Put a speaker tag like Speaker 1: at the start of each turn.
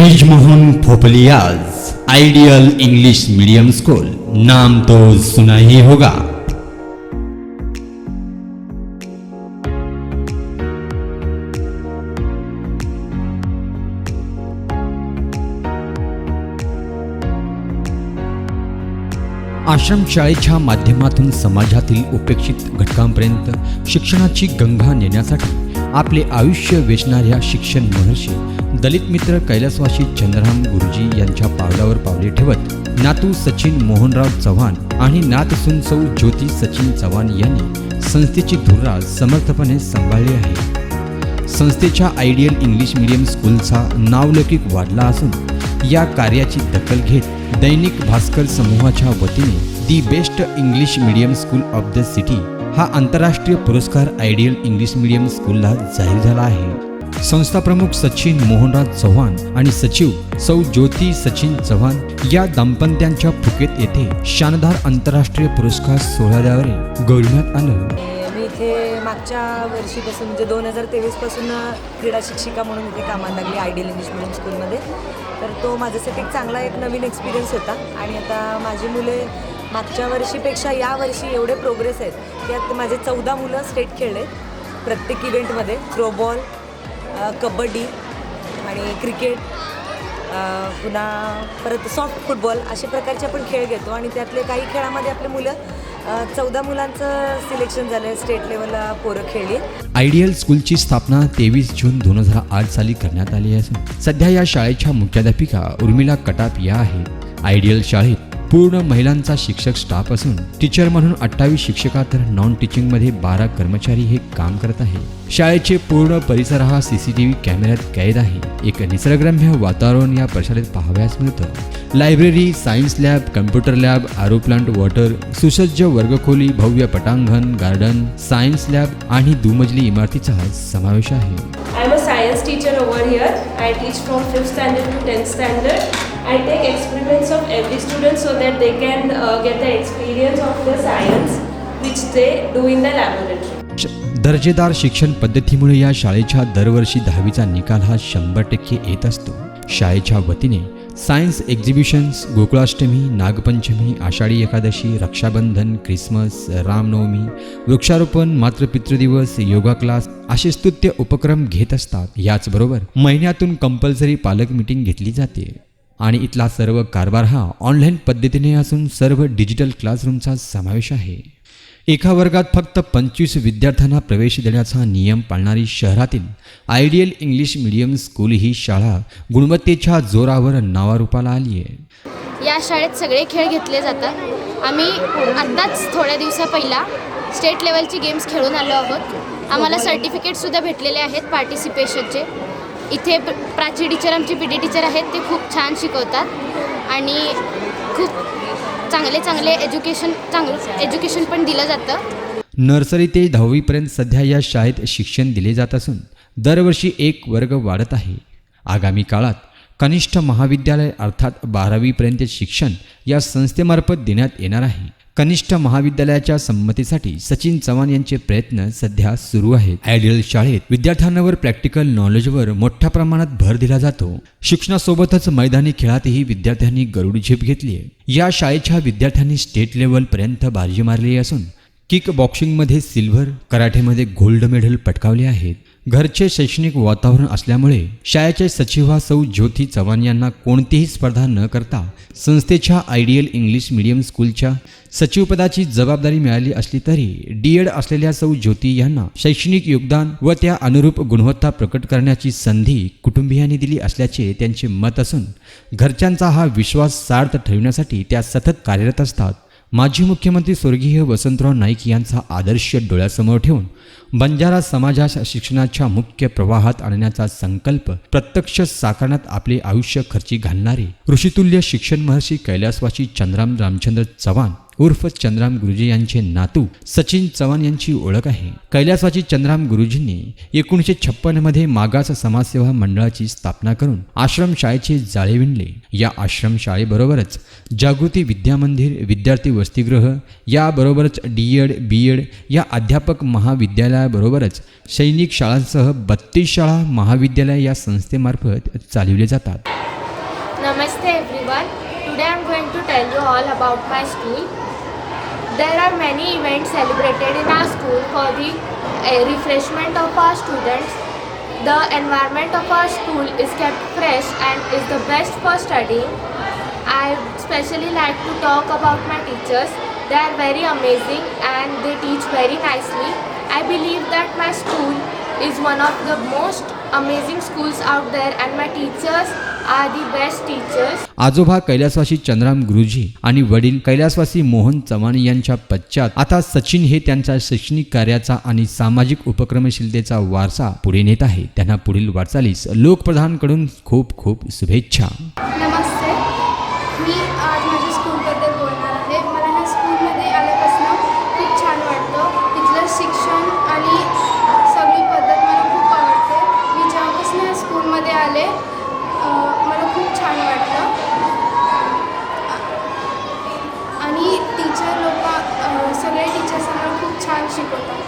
Speaker 1: ब्रिजमोहन फोपलियाज ideal English medium school, नाम तो सुना ही होगा। आश्रमशाळेच्या माध्यमातून समाजातील उपेक्षित घटकांपर्यंत शिक्षणाची गंगा नेण्यासाठी आपले आयुष्य वेचणाऱ्या शिक्षण महर्षी दलित मित्र कैलासवासी चंद्रराम गुरुजी यांच्या पावलावर पावले ठेवत नातू सचिन मोहनराव चव्हाण आणि नातसून सौ ज्योती सचिन चव्हाण यांनी संस्थेची धुरा समर्थपणे सांभाळली आहे। संस्थेच्या आयडियल इंग्लिश मीडियम स्कूलचा नावलौकिक वाढला असून या कार्याची दखल घेत दैनिक भास्कर समूहाच्या वतीने the best English medium school of the city हा आंतरराष्ट्रीय पुरस्कार आयडियल इंग्लिश मीडियम स्कूलला जाहीर झाला आहे। संस्था प्रमुख सचिन मोहनराव चव्हाण आणि सचिव सौ ज्योती सचिन चव्हाण या दाम्पत्यांच्या फुकेत येथे शानदार आंतरराष्ट्रीय पुरस्कार सोहळ्याद्वारे गौरवण्यात आलं।
Speaker 2: मी इथे मागच्या वर्षीपासून म्हणजे 2023 पासून क्रीडा शिक्षिका म्हणून इथे कामाला लागली आयडियल इंग्लिश मीडियम स्कूलमध्ये। तर तो माझ्यासाठी चांगला एक नवीन एक्सपिरियन्स होता आणि आता माझी मुले मागच्या वर्षीपेक्षा या वर्षी एवढे प्रोग्रेस आहेत की आता माझे 14 मुलं स्टेट खेळले प्रत्येक इव्हेंटमध्ये, थ्रोबॉल, कबड्डी आणि क्रिकेट, पुन्हा परत सॉफ्ट फुटबॉल अशा प्रकारचे आपण खेळ घेतो आणि त्यातले काही खेळामध्ये आपले मुलं 14 मुलांचं सिलेक्शन झालं, स्टेट लेवलला पोरं खेळली।
Speaker 1: आयडियल स्कूलची स्थापना 23 जून 2008 साली करण्यात आली असून सध्या या शाळेच्या मुख्याध्यापिका उर्मिला कटाप या आहेत। आयडियल शाळेत पूर्ण महिलांचा शिक्षक स्टाफ असून टीचर म्हणून 28 शिक्षिका तर नॉन टीचिंगमध्ये 12 कर्मचारी हे काम करत आहे। शाळेचे पूर्ण परिसर हा CCTV कॅमेऱ्यात कैद आहे। एक निसर्गरम्य वातावरण या परिसरात पाहावयास मिळतं। Library, science lab, computer lab, RO plant, water, सुसज्ज वर्गखोली, भव्य पटांगण, गार्डन, सायन्स लॅब आणि दुमजली इमारतीचा समावेश आहे।
Speaker 3: I am a science teacher over here. I teach from 5th standard to 10th standard. I take experiments of every student so that they can get the experience of the science which they do in the laboratory.
Speaker 1: दर्जेदार शिक्षण पद्धतीमुळे या शाळेच्या दरवर्षी 10वीचा निकाल हा 100% येत असतो। शाळेच्या वतीने science exhibitions, Gokulashtami, Nagpanchami, Ashadhi Ekadashi, Rakshabandhan, Christmas, Ramnavami, वृक्षारोपण, मातृपितृदिवस, योगा क्लास असे स्तुत्य उपक्रम घेत असतात। याचबरोबर महिन्यातून कंपल्सरी पालक मीटिंग घेतली जाते आणि इथला सर्व कारभार हा ऑनलाईन पद्धतीने असून सर्व डिजिटल क्लासरूमचा समावेश आहे। एका वर्गात फक्त 25 विद्यार्थ्यांना प्रवेश देण्याचा नियम पाळणारी शहरातील आयडियल इंग्लिश मीडियम स्कूल ही शाळा गुणवत्तेच्या जोरावर नावारूपाला आली आहे।
Speaker 4: या शाळेत सगळे खेळ घेतले जातात। आम्ही आत्ताच थोड्या दिवसापहिला स्टेट लेवलची गेम्स खेळून आलो आहोत। आम्हाला सर्टिफिकेटसुद्धा भेटलेले आहेत पार्टिसिपेशनचे। इथे प्राची टीचर, आमची PD टीचर आहेत, ते खूप छान शिकवतात आणि खूप चांगले एज्युकेशन पण दिलं जातं।
Speaker 1: नर्सरी ते 10वीपर्यंत सध्या या शाळेत शिक्षण दिले जात असून दरवर्षी एक वर्ग वाढत आहे। आगामी काळात कनिष्ठ महाविद्यालय अर्थात 12वीपर्यंत शिक्षण या संस्थेमार्फत देण्यात येणार आहे। कनिष्ठ महाविद्यालयाच्या संमतीसाठी सचिन चव्हाण यांचे प्रयत्न सध्या सुरू आहेत। आयडियल शाळेत विद्यार्थ्यांवर प्रॅक्टिकल नॉलेजवर मोठ्या प्रमाणात भर दिला जातो। शिक्षणासोबतच मैदानी खेळातही विद्यार्थ्यांनी गरुड झेप घेतली आहे। या शाळेच्या विद्यार्थ्यांनी स्टेट लेवल पर्यंत बाजी मारली असून किक बॉक्सिंगमध्ये सिल्व्हर, कराटेमध्ये गोल्ड मेडल पटकावले आहेत। घरचे शैक्षणिक वातावरण असल्यामुळे शाळेचे सचिवा सौ ज्योती चव्हाण यांना कोणतीही स्पर्धा न करता संस्थेच्या आयडियल इंग्लिश मीडियम स्कूलच्या सचिवपदाची जबाबदारी मिळाली असली तरी D.Ed असलेल्या सौ ज्योती यांना शैक्षणिक योगदान व त्या अनुरूप गुणवत्ता प्रकट करण्याची संधी कुटुंबियांनी दिली असल्याचे त्यांचे मत असून घरच्यांचा हा विश्वास सार्थ ठेवण्यासाठी त्या सतत कार्यरत असतात। माजी मुख्यमंत्री स्वर्गीय वसंतराव नाईक यांचा आदर्श डोळ्यासमोर ठेवून बंजारा समाजास शिक्षणाच्या मुख्य प्रवाहात आणण्याचा संकल्प प्रत्यक्ष साकारण्यात आपले आयुष्य खर्ची घालणारे ऋषितुल्य शिक्षण महर्षी कैलासवासी चंद्रराम रामचंद्र चव्हाण उर्फ चंद्रराम गुरुजी यांचे नातू सचिन चव्हाण यांची ओळख आहे। कैलासवासी चंद्रराम गुरुजींनी 1956 मध्ये मागास समाजसेवा मंडळाची स्थापना करून आश्रमशाळेचे जाळे विणले। या आश्रमशाळेबरोबरच जागृती विद्यामंदिर, विद्यार्थी वसतिगृह याबरोबरच D.Ed, B.Ed या अध्यापक महाविद्यालयाबरोबरच सैनिक शाळांसह 32 शाळा महाविद्यालय या संस्थेमार्फत चालविले जातात।
Speaker 4: Namaste everyone. Today I am going to tell you all about my school. There are many events celebrated in our school for the refreshment of our students. The environment of our school is kept fresh and is the best for studying. I especially like to talk about my teachers. They are very amazing and they teach very nicely. I believe that my school is one of the most amazing schools out there and my teachers are the best teachers.
Speaker 1: आजोबा कैलासवासी चंद्राम गुरुजी आणि वडील कैलासवासी मोहन चव्हाण यांच्या पश्चात आता सचिन हे त्यांचा शैक्षणिक कार्याचा आणि सामाजिक उपक्रमशीलतेचा वारसा पुढे नेत आहे. त्यांना पुढील वाटचालीस लोकप्रधानकडून खूप खूप शुभेच्छा.
Speaker 5: नमस्ते. मी आज माझ्या स्कूलबद्दल बोलणार आहे. मला ह्या स्कूलमध्ये आल्यापासून खूप छान वाटतं. तिथलं शिक्षण आणि सगळी पद्धत मला खूप आवडते. मी जेव्हापासून ह्या स्कूलमध्ये आले मला खूप छान वाटलं आणि टीचर लोक सगळे टीचर्स आम्हाला खूप छान शिकवतात.